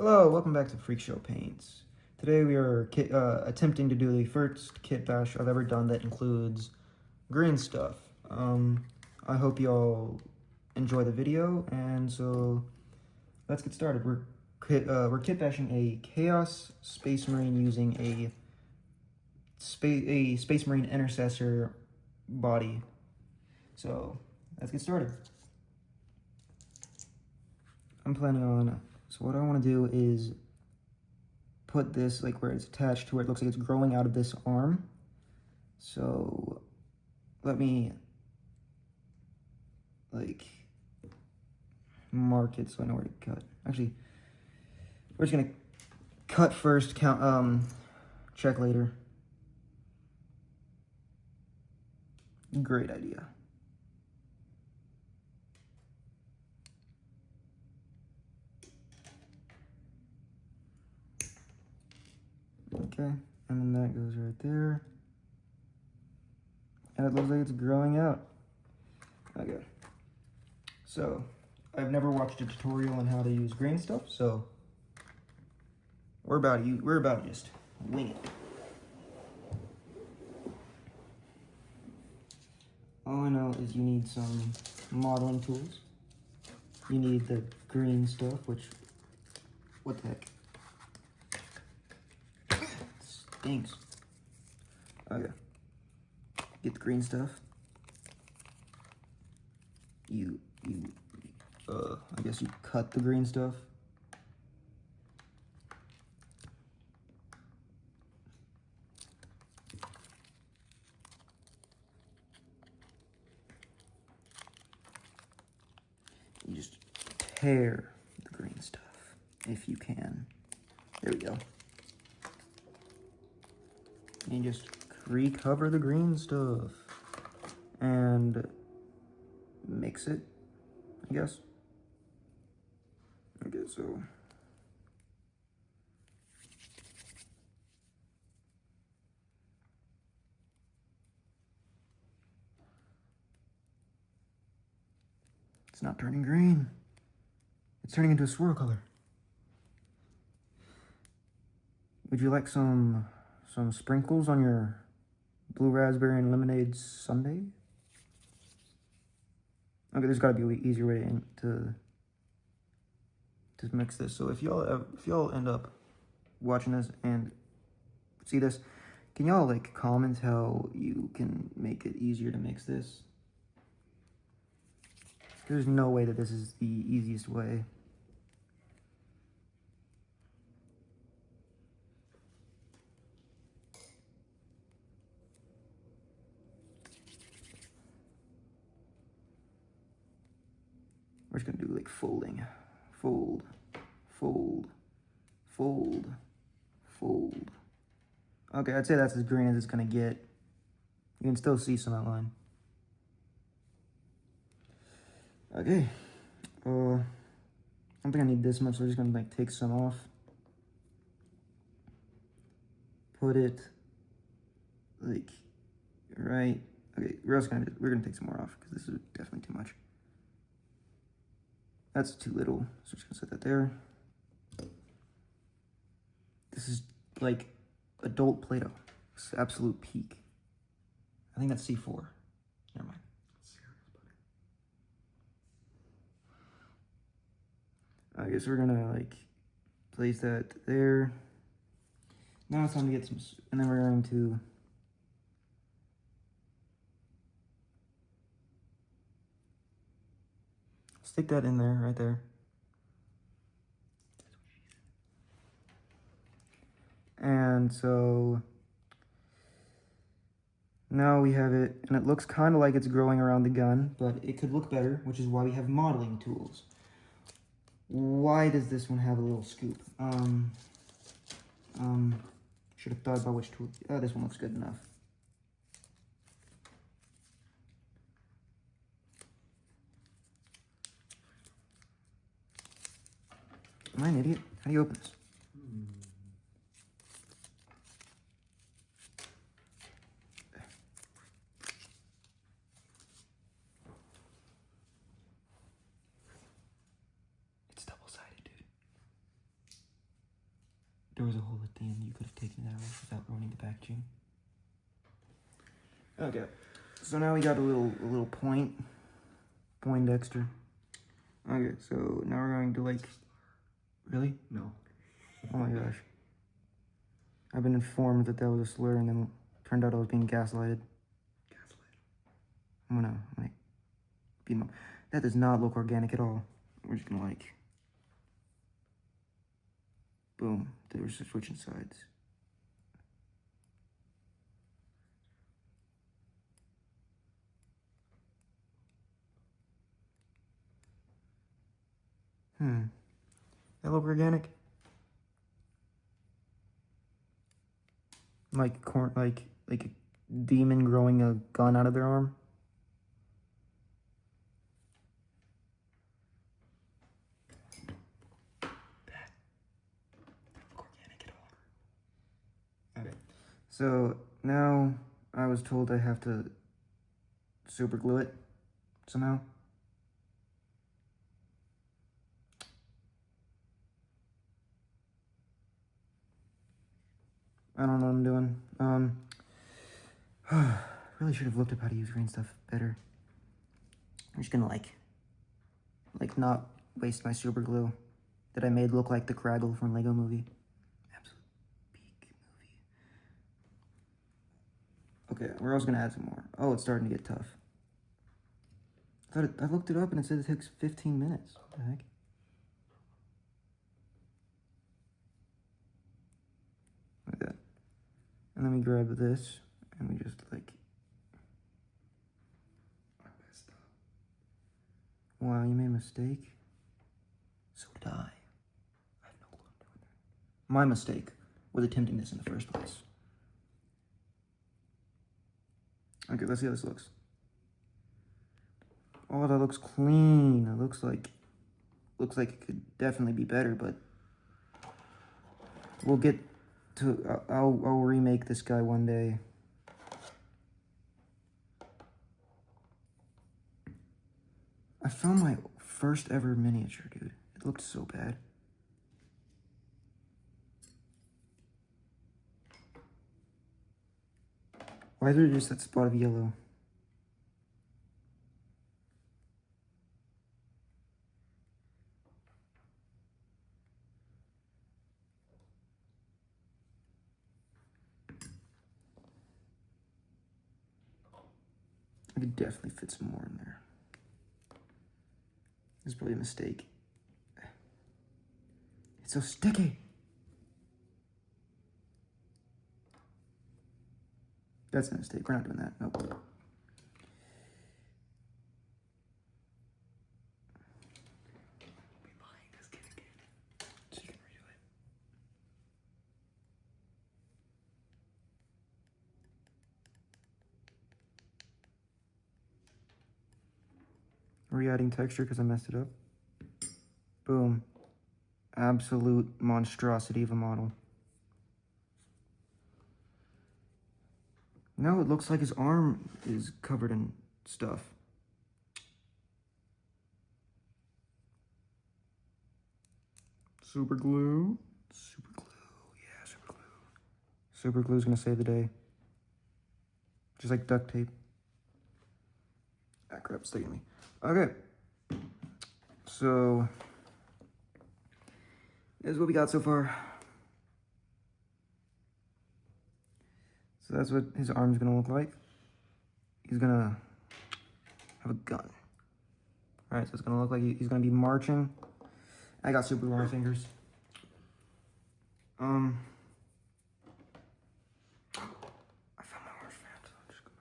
Hello, welcome back to Freak Show Paints. Today we are attempting to do the first kit bash I've ever done that includes Greenstuff. I hope you all enjoy the video, and so let's get started. We're kit bashing a Chaos Space Marine using a Space Marine Intercessor body. So let's get started. I'm planning on. So what I want to do is put this like where it's attached to where it looks like it's growing out of this arm. So let me like mark it so I know where to cut. Actually, we're just gonna cut first, check later. Great idea. Okay, and then that goes right there. And it looks like it's growing out. Okay. So, I've never watched a tutorial on how to use Greenstuff, so we're about to just wing it. All I know is you need some modeling tools. You need the Greenstuff, which, what the heck? Stinks. Okay. Get the Greenstuff. I guess you cut the Greenstuff. You just tear the Greenstuff if you can. There we go. And you just recover the Greenstuff and mix it, I guess. Okay, so it's not turning green. It's turning into a swirl color. Would you like some sprinkles on your blue raspberry and lemonade sundae? Okay, there's got to be an easier way to mix this. So if y'all end up watching this and see this, can y'all like comment how you can make it easier to mix this? There's no way that this is the easiest way. We're just gonna do like folding. Fold, fold, fold, fold. Okay, I'd say that's as green as it's gonna get. You can still see some outline. Okay. I don't think I need this much, so we're just gonna like take some off. Put it like right. Okay, we're gonna take some more off because this is definitely too much. That's too little, so just gonna set that there. This is like adult Play-Doh. It's absolute peak. I think that's C4. Never mind. I guess we're gonna like place that there. Now it's time to get some, and then we're going to stick that in there, right there. And so now we have it, and it looks kind of like it's growing around the gun, but it could look better, which is why we have modeling tools. Why does this one have a little scoop? Should have thought about which tool. Oh, this one looks good enough. Am I an idiot? How do you open this? It's double-sided, dude. there was a hole at the end, you could have taken that off without ruining the packaging. Okay, so now we got a little Poindexter. Okay, so now we're going to like, really? No. Oh my gosh. I've been informed that that was a slur and then turned out I was being gaslighted. I'm gonna like beat him up. That does not look organic at all. We're just gonna like, boom, they were switching sides. That look organic? Like like a demon growing a gun out of their arm? Okay, so now I was told I have to super glue it somehow. I don't know what I'm doing. Really should have looked up how to use Greenstuff better. I'm just gonna like not waste my super glue that I made look like the Craggle from Lego Movie. Absolute peak movie. Okay, we're also gonna add some more. Oh, it's starting to get tough. I looked it up and it said it takes 15 minutes. What the heck? Like that. And then we grab this and we just like. I messed up. Wow, you made a mistake? So did I. I have no clue I'm doing that. My mistake was attempting this in the first place. Okay, let's see how this looks. Oh, that looks clean. It looks like it could definitely be better, but we'll get to. I'll remake this guy one day. I found my first ever miniature, dude. It looked so bad. Why is there just that spot of yellow? I could definitely fit some more in there. This is probably a mistake. It's so sticky. That's a mistake. We're not doing that. Nope. Be buying this kit again. So you can redo it. Re-adding texture because I messed it up. Boom. Absolute monstrosity of a model. Now it looks like his arm is covered in stuff. Super glue. Super glue. Yeah, super glue. Super glue is going to save the day. Just like duct tape. Ah, crap, it's taking me. Okay. So, this is what we got so far. So that's what his arm's gonna look like. He's gonna have a gun. Alright, so it's gonna look like he's gonna be marching. I got super glue on my fingers. I found my orange fan, so I'm just gonna...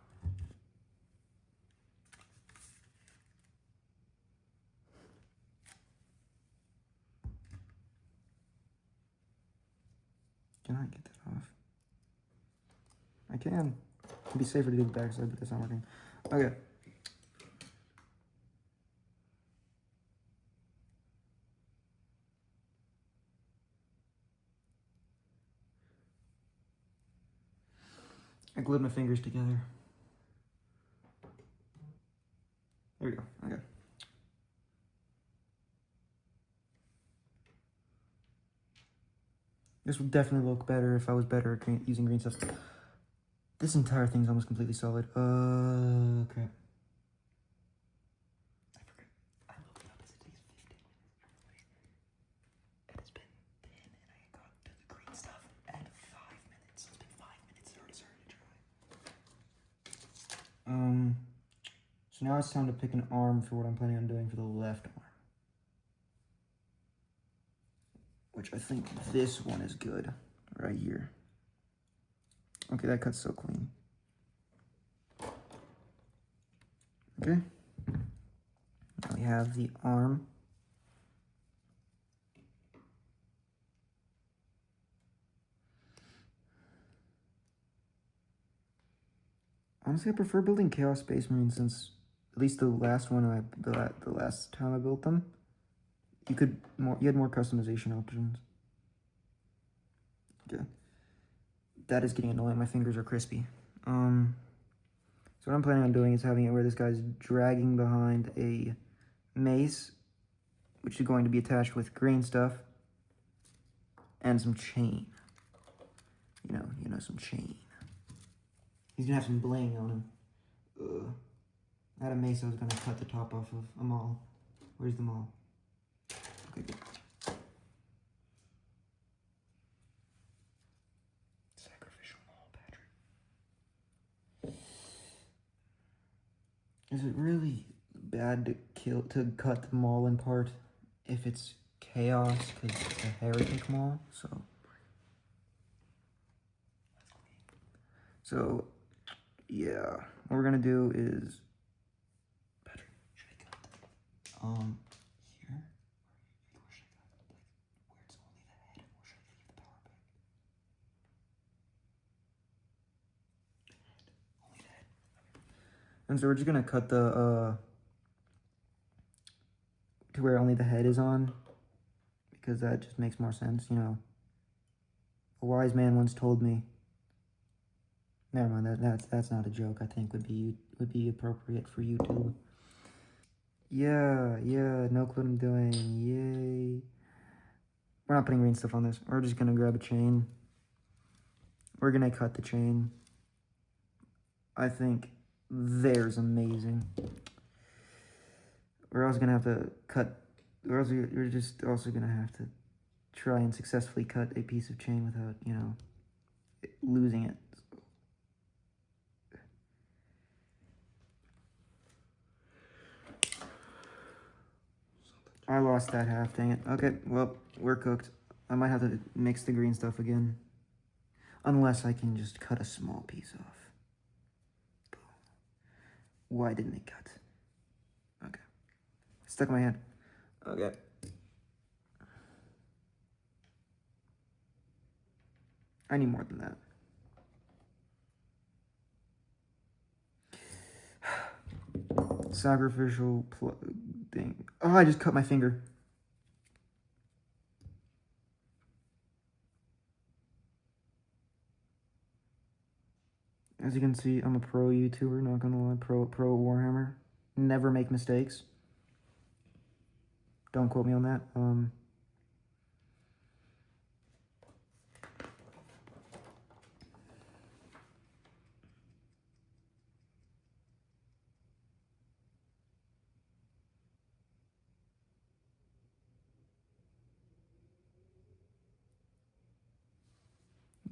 Can I get that off? I can. It'd be safer to do the backside, but that's not working. Okay. I glued my fingers together. There we go. Okay. This would definitely look better if I was better at using green stuff. This entire thing's almost completely solid. Crap. I forgot. I looked it up. It takes 15 minutes. It has been 10, and I got to the green stuff at 5 minutes. It's been 5 minutes. It already started to dry. So now it's time to pick an arm for what I'm planning on doing for the left arm. Which I think this one is good, right here. Okay, that cuts so clean. Okay. Now we have the arm. Honestly, I prefer building Chaos Space Marines since at least the last one, the last time I built them, you had more customization options. Okay. That is getting annoying. My fingers are crispy. So what I'm planning on doing is having it where this guy's dragging behind a mace, which is going to be attached with green stuff and some chain. You know, some chain. He's gonna have some bling on him. I had a mace I was gonna cut the top off of a maul. Where's the maul? Okay, good. Sacrificial maul, Patrick. Is it really bad to cut the maul in part if it's chaos because it's a heretic maul? So yeah, what we're gonna do is, Patrick, should I cut here? Or should I cut where it's only the head, or should I leave the power back? Only the head. And so we're just gonna cut the to where only the head is on, because that just makes more sense, you know. A wise man once told me. Never mind, that's not a joke. I think would be appropriate for YouTube. Yeah, know what I'm doing. Yay. We're not putting green stuff on this. We're just gonna grab a chain. We're gonna cut the chain. I think there's amazing. We're also gonna have to cut. We're just also gonna have to try and successfully cut a piece of chain without, you know, losing it. I lost that half, dang it. Okay, well, we're cooked. I might have to mix the green stuff again. Unless I can just cut a small piece off. Boom. Why didn't it cut? Okay. Stuck in my hand. Okay. I need more than that. Sacrificial thing. Oh, I just cut my finger. As you can see, I'm a pro YouTuber, not gonna lie. Pro Warhammer. Never make mistakes. Don't quote me on that.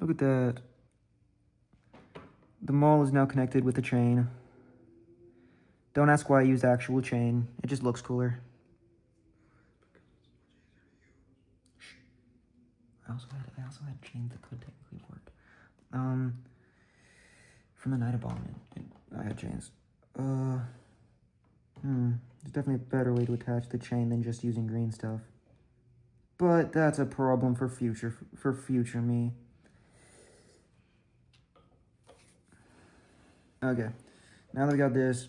Look at that. The maul is now connected with the chain. Don't ask why I used actual chain. It just looks cooler. I also had chains that could technically work. From the Night Abominant, I had chains. There's definitely a better way to attach the chain than just using green stuff. But that's a problem for future me. Okay, now that we got this,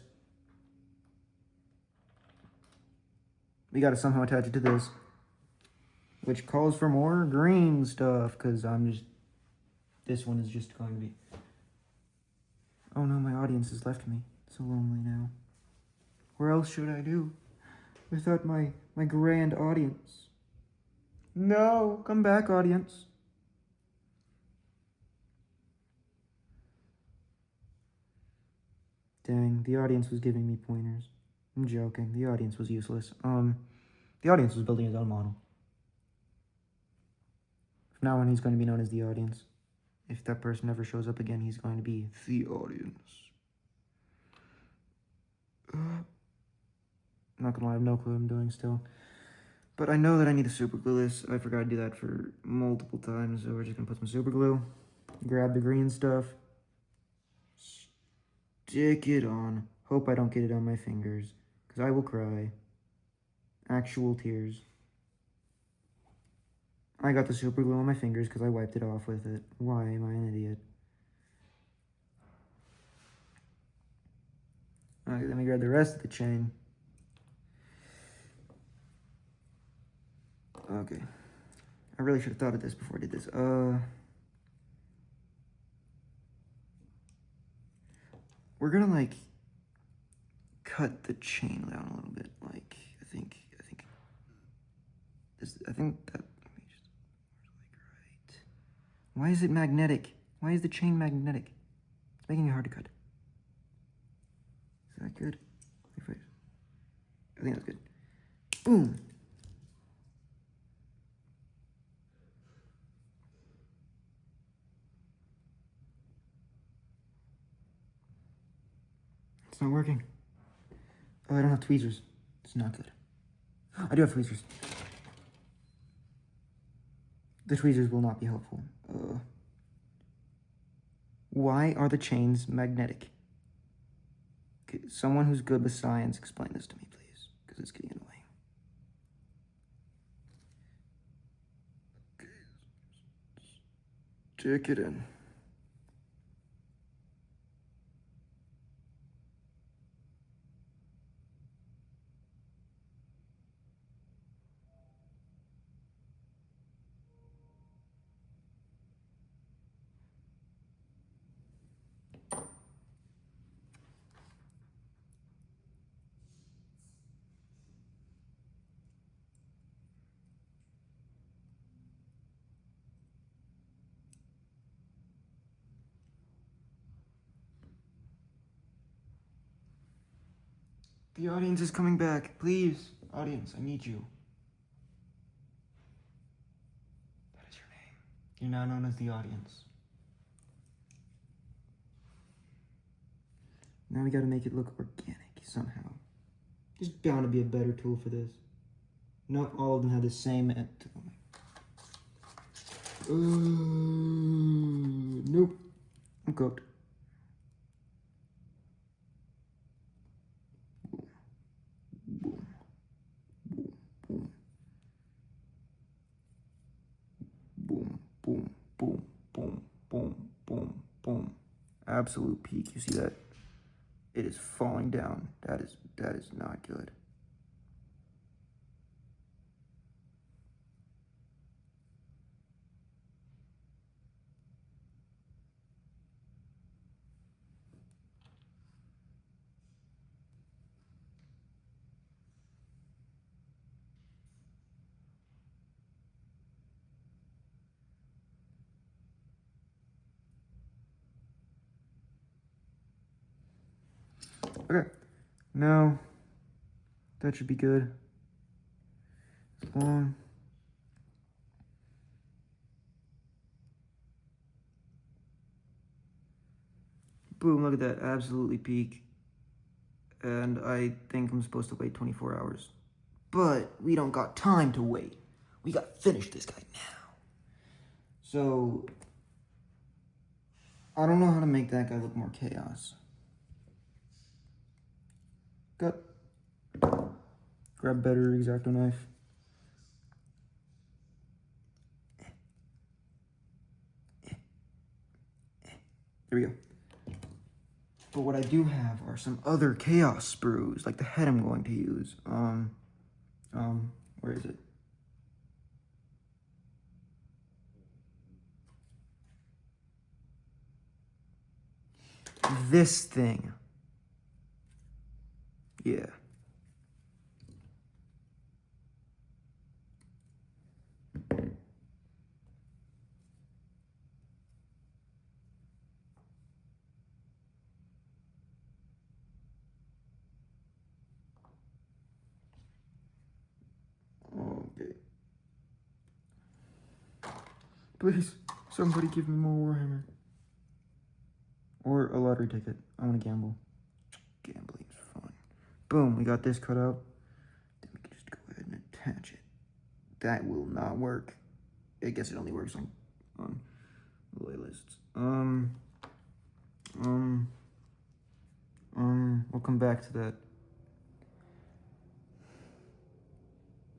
we gotta somehow attach it to this, which calls for more green stuff, because this one is just going to be, oh no, my audience has left me. So lonely now. Where else should I do without my grand audience? No, come back, audience. Dang, the audience was giving me pointers. I'm joking. The audience was useless. The audience was building his own model. From now on, he's going to be known as the audience. If that person ever shows up again, he's going to be the audience. I'm not gonna lie, I have no clue what I'm doing still. But I know that I need to super glue this. I forgot to do that for multiple times, so we're just gonna put some super glue. Grab the green stuff. Stick it on. Hope I don't get it on my fingers, because I will cry. Actual tears. I got the super glue on my fingers because I wiped it off with it. Why am I an idiot? Alright, let me grab the rest of the chain. Okay. I really should have thought of this before I did this. We're gonna, like, cut the chain down a little bit. Like, I think that, let me just, right. Why is it magnetic? Why is the chain magnetic? It's making it hard to cut. Is that good? I think that's good. Boom. It's not working. Oh, I don't have tweezers. It's not good. I do have tweezers. The tweezers will not be helpful. Why are the chains magnetic? Okay, someone who's good with science, explain this to me, please, because it's getting annoying. Stick it in. The audience is coming back. Please, audience, I need you. That is your name. You're now known as the audience. Now we gotta make it look organic somehow. There's bound to be a better tool for this. Not all of them have the same nope. I'm cooked. Boom. Boom. Boom. Boom. Boom. Boom. Boom. Boom. Boom. Absolute peak. You see that? It is falling down. That is not good. Okay, now that should be good. As long. Boom, look at that, absolutely peak. And I think I'm supposed to wait 24 hours. But we don't got time to wait. We got to finish this guy now. So, I don't know how to make that guy look more chaos. Cut. Grab better X-Acto knife. There we go. But what I do have are some other chaos sprues, like the head I'm going to use. Where is it? This thing. Yeah. Please, somebody give me more Warhammer. Or a lottery ticket. I want to gamble. Gambling is fun. Boom, we got this cut out. Then we can just go ahead and attach it. That will not work. I guess it only works on playlists. We'll come back to that.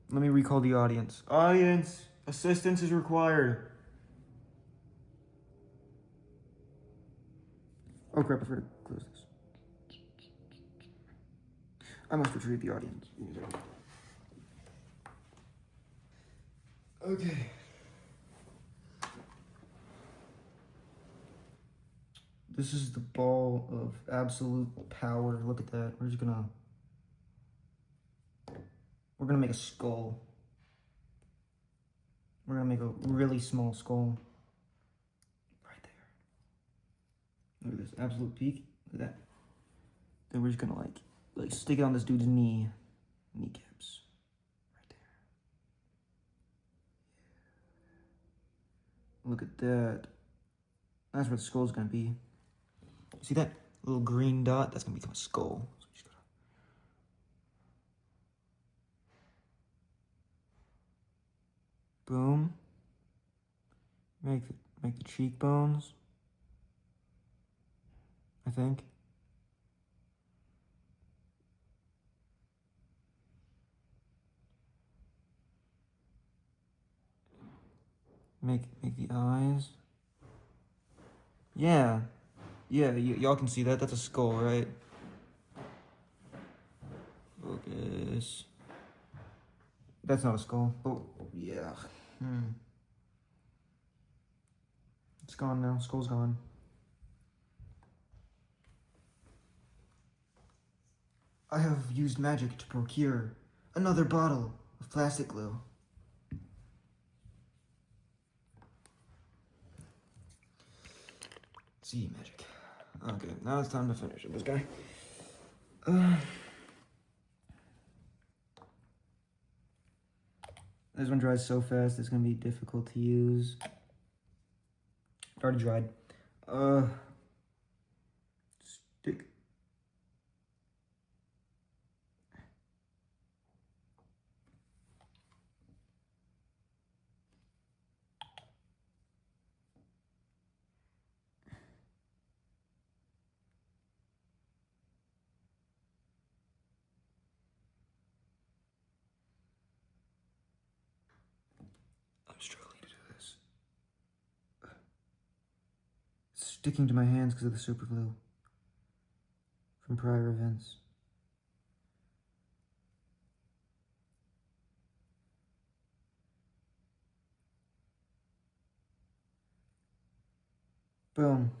Let me recall the audience. Audience, assistance is required. Oh crap, I forgot to close this. I must retrieve the audience. Okay. This is the ball of absolute power. Look at that. We're gonna make a skull. We're gonna make a really small skull. Right there. Look at this. Absolute peak. Look at that. Then we're just gonna like stick it on this dude's kneecaps. Right there. Look at that. That's where the skull's gonna be. See that little green dot? That's gonna become a skull. So we just gotta boom. Make the cheekbones. I think. Make the eyes. Yeah. Yeah, y'all can see that. That's a skull, right? Focus. That's not a skull. Oh, yeah. It's gone now. Skull's gone. I have used magic to procure another bottle of plastic glue. See, magic. Okay, now it's time to finish this guy. This one dries so fast, it's gonna be difficult to use. It already dried. Stick. I'm struggling to do this. It's sticking to my hands because of the super glue from prior events. Boom.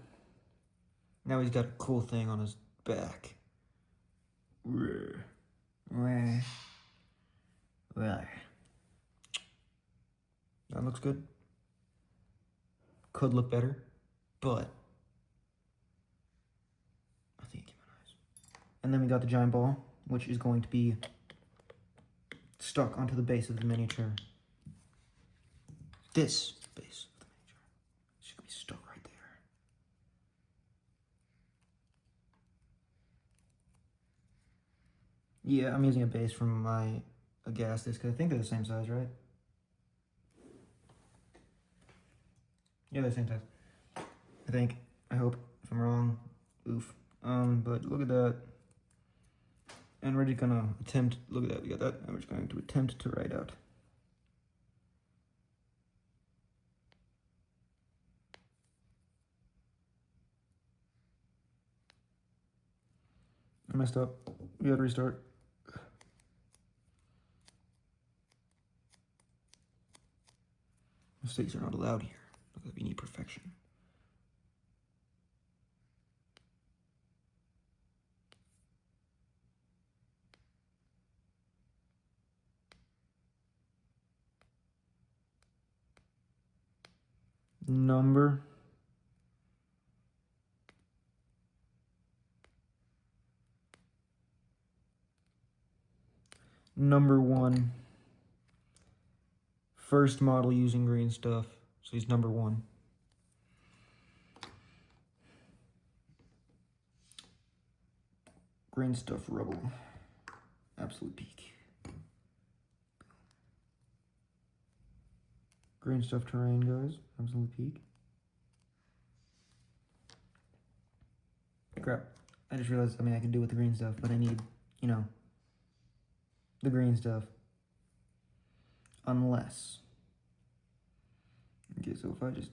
Now he's got a cool thing on his back. That looks good. Could look better, but I think it came out nice. And then we got the giant ball, which is going to be stuck onto the base of the miniature. This base of the miniature. It's gonna be stuck right there. Yeah, I'm using a base from my gas disc. I think they're the same size, right? Yeah, they're the same size. I think. I hope. If I'm wrong, oof. But look at that. And we're just gonna attempt, look at that, we got that. And we're just going to attempt to write out. I messed up. We gotta restart. Mistakes are not allowed here. We need perfection. Number. Number 1. First model using Greenstuff. So he's number 1. Greenstuff Rubble. Absolute peak. Greenstuff Terrain, guys. Absolute peak. Crap. I just realized, I can do with the green stuff, but I need, the green stuff. Unless. Okay, so if I just...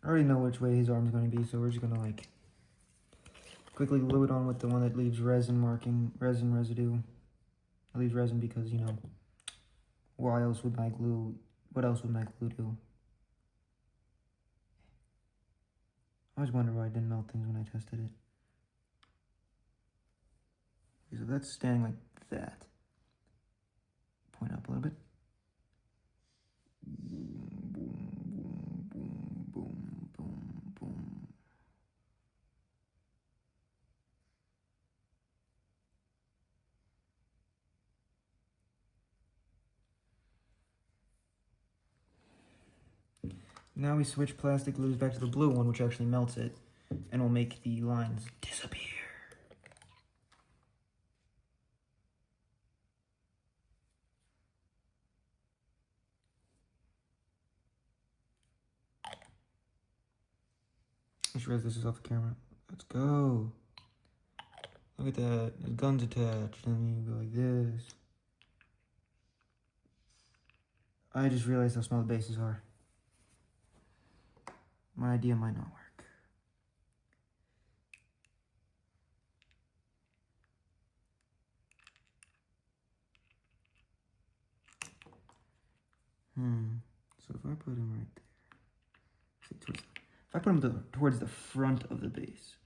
I already know which way his arm's going to be, so we're just going to, quickly glue it on with the one that leaves resin residue. It leaves resin because, what else would my glue do? I always wonder why I didn't melt things when I tested it. Okay, so that's standing like that. Point up a little bit. Boom, boom, boom, boom, boom, boom. Now we switch plastic glues back to the blue one, which actually melts it, and will make the lines disappear. I just realized this is off the camera. Let's go. Look at that. The gun's attached, and then you go like this. I just realized how small the bases are. My idea might not work. So if I put him right there, if I put him towards the front of the base,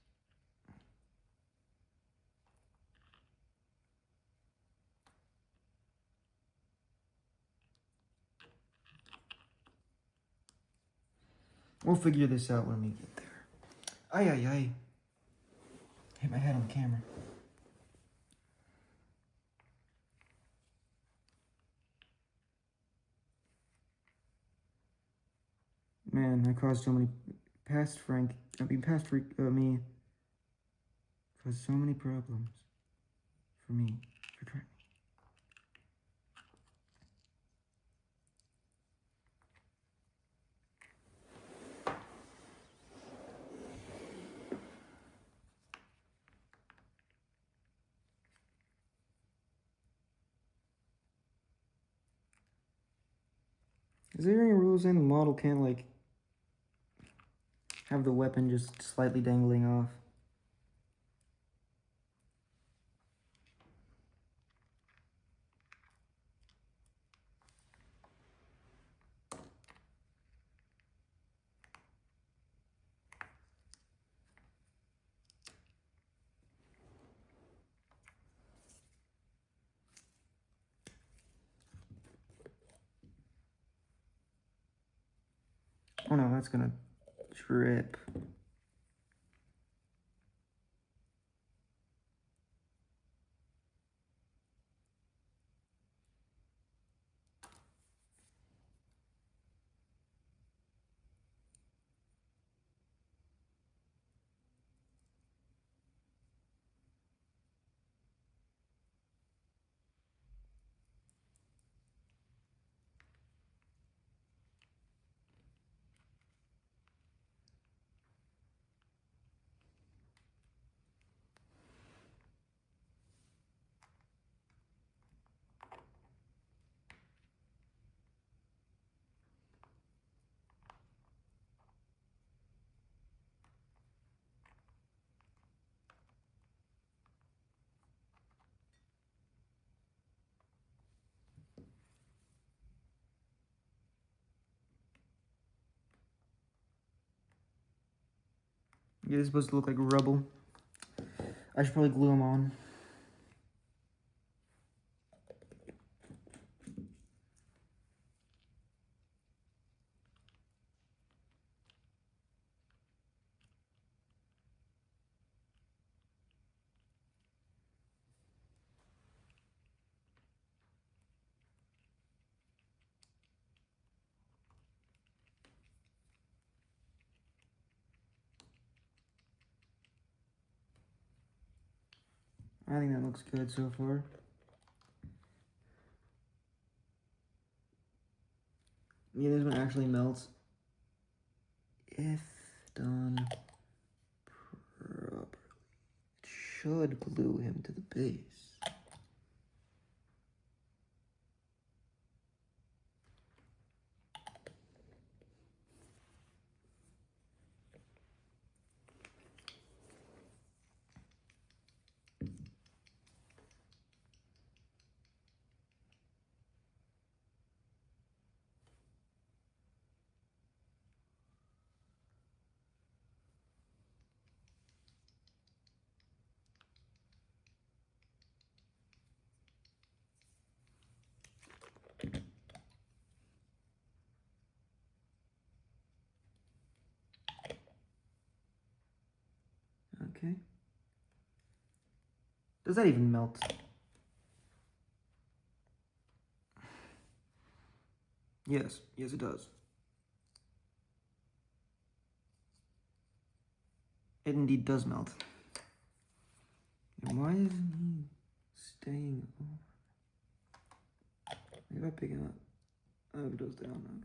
we'll figure this out when we get there. Ay, ay, ay. Hit my head on the camera. Man, I caused so many, past me, caused so many problems for me. Is there any rules saying the model can't, have the weapon just slightly dangling off? Oh no, that's gonna drip. Yeah, it's supposed to look like rubble. I should probably glue them on. I think that looks good so far. Yeah, this one actually melts if done properly. It should glue him to the base. Okay. Does that even melt? Yes, it does. It indeed does melt. And why isn't he staying over? Maybe I pick him up. Oh, it goes down. Okay.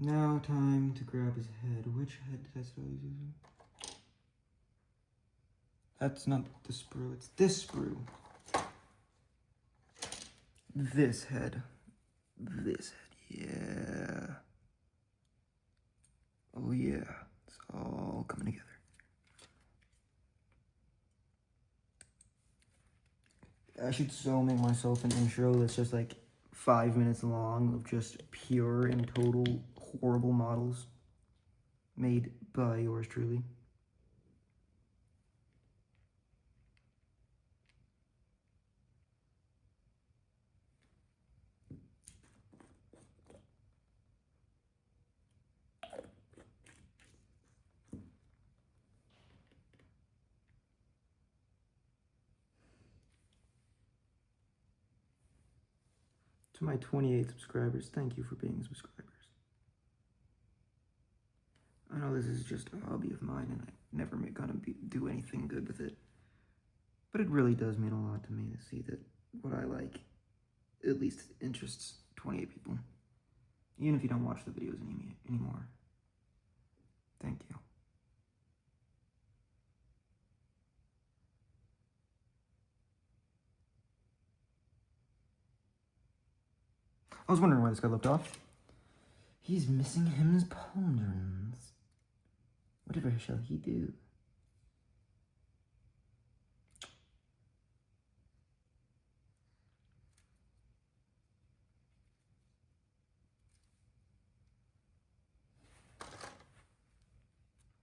Now time to grab his head. Which head did I say I was using? That's not the sprue, it's this sprue. This head. This head, yeah. Oh yeah, it's all coming together. I should so make myself an intro that's just like 5 minutes long of just pure and total horrible models made by yours truly. To my 28 subscribers, thank you for being subscribers. I know this is just a hobby of mine and I'm never gonna do anything good with it. But it really does mean a lot to me to see that what I like at least interests 28 people. Even if you don't watch the videos anymore. Thank you. I was wondering why this guy looked off. He's missing his pauldrons. Whatever shall he do?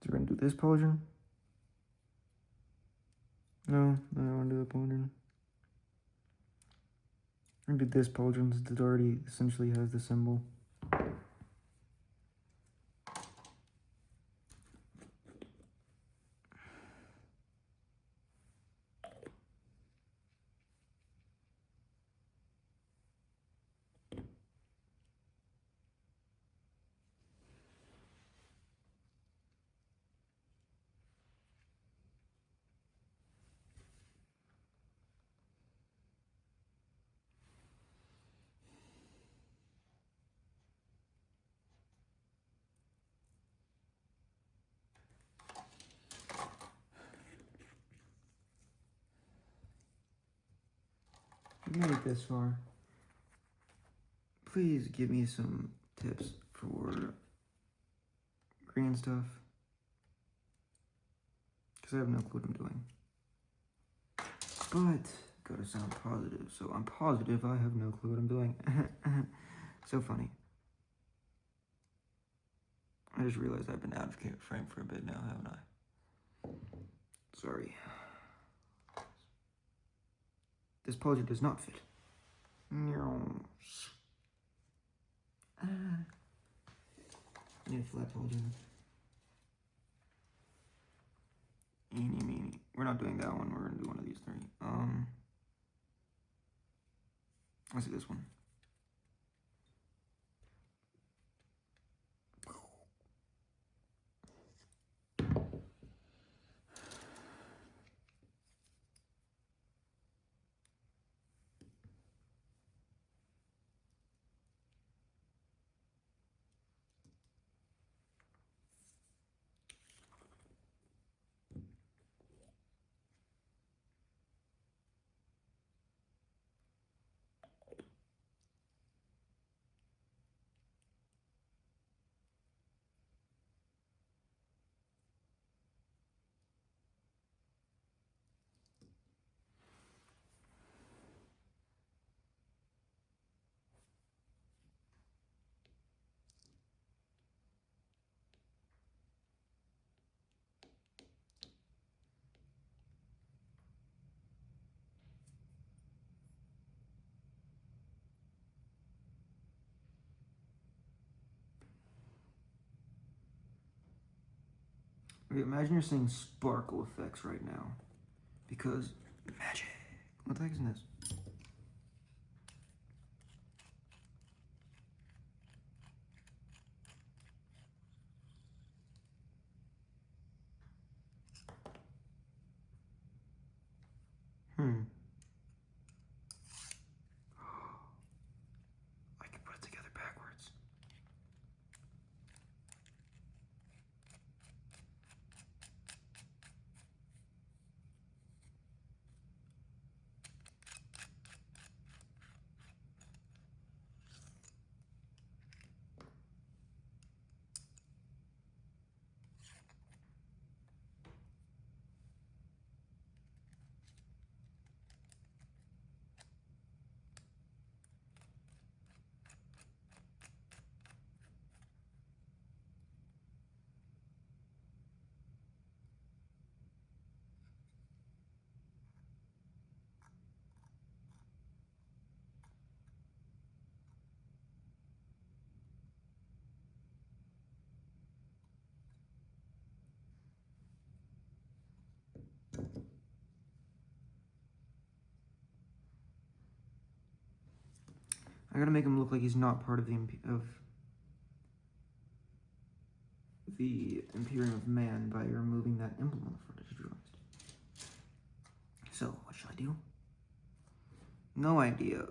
So we're gonna do this pauldron? No, I don't want to do the pauldron. We're gonna do this pauldron since it already essentially has the symbol. If you made it this far, please give me some tips for Greenstuff, because I have no clue what I'm doing. But gotta sound positive, so I'm positive I have no clue what I'm doing. So funny. I just realized I've been out of frame for a bit now, haven't I? Sorry. This pose does not fit. No. I need a flat pole, Jimmy. Eeny, meeny. We're not doing that one. We're gonna do one of these three. Let's do this one. Okay, imagine you're seeing sparkle effects right now. Because magic. What the heck is this? I can put it together backwards. I gotta make him look like he's not part of the Imperium of Man by removing that emblem on the front, I just realized. So, what should I do? No idea.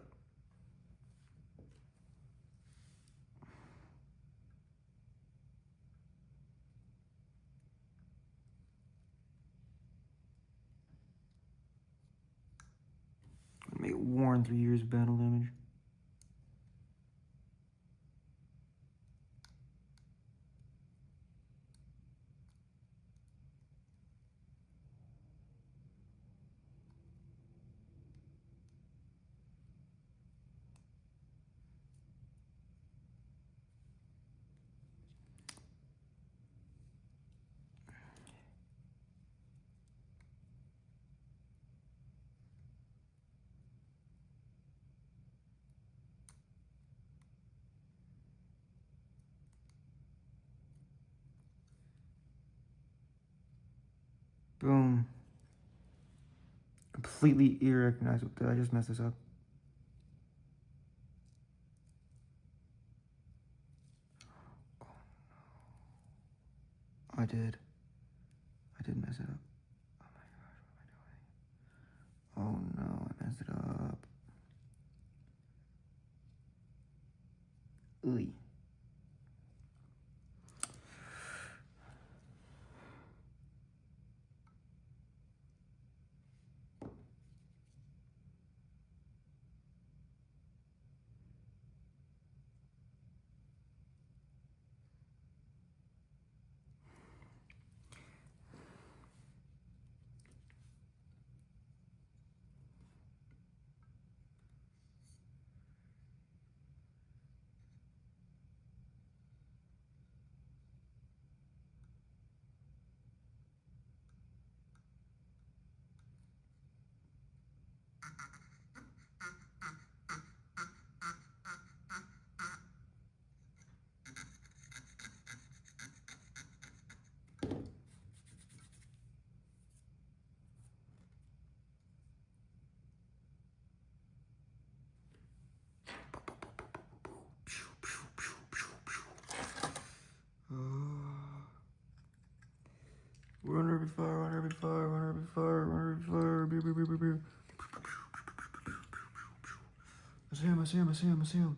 Make it worn 3 years of battle damage. Boom. Completely irrecognizable. Did I just mess this up? I did. I did mess it up. Oh my gosh, what am I doing? Oh no, I messed it up. Ooh. rapid fire, one rapid fire, one rapid fire, one rapid fire. Beer, beer, beer, beer, beer. I see him, I see him, I see him, I see him.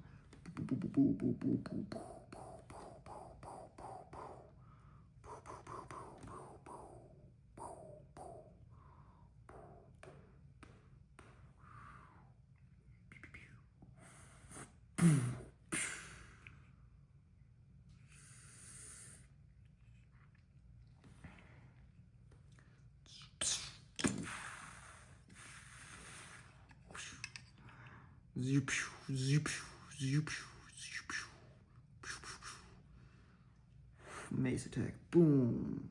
Mace attack. Boom.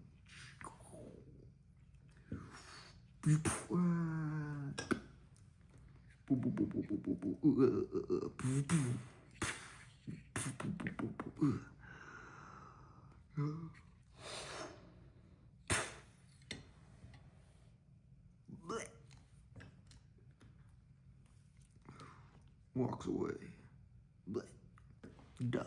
Walks away. Dies.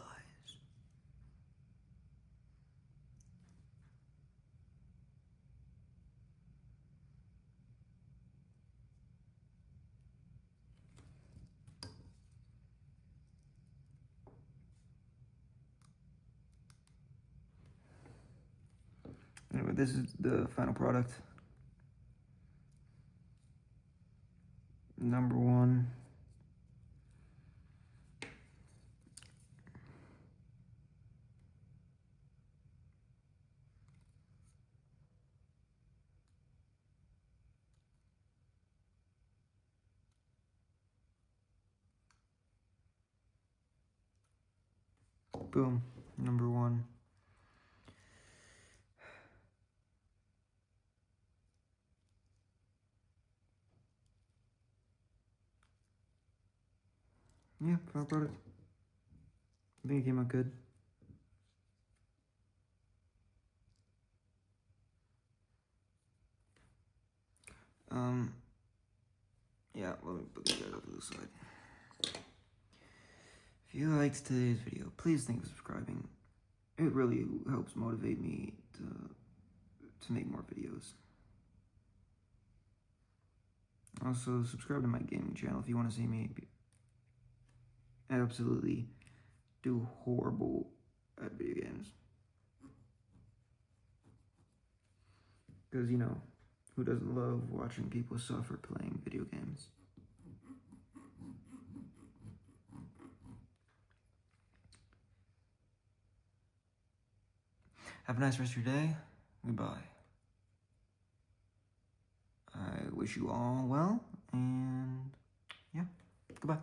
Anyway, this is the final product. Number one. Boom. Number one. Yeah, final product. I think it came out good. Yeah, let me put these guys off to the side. If you liked today's video, please think of subscribing. It really helps motivate me to make more videos. Also, subscribe to my gaming channel if you want to see me absolutely do horrible at video games. Because, you know, who doesn't love watching people suffer playing video games? Have a nice rest of your day. Goodbye. I wish you all well, and yeah, goodbye.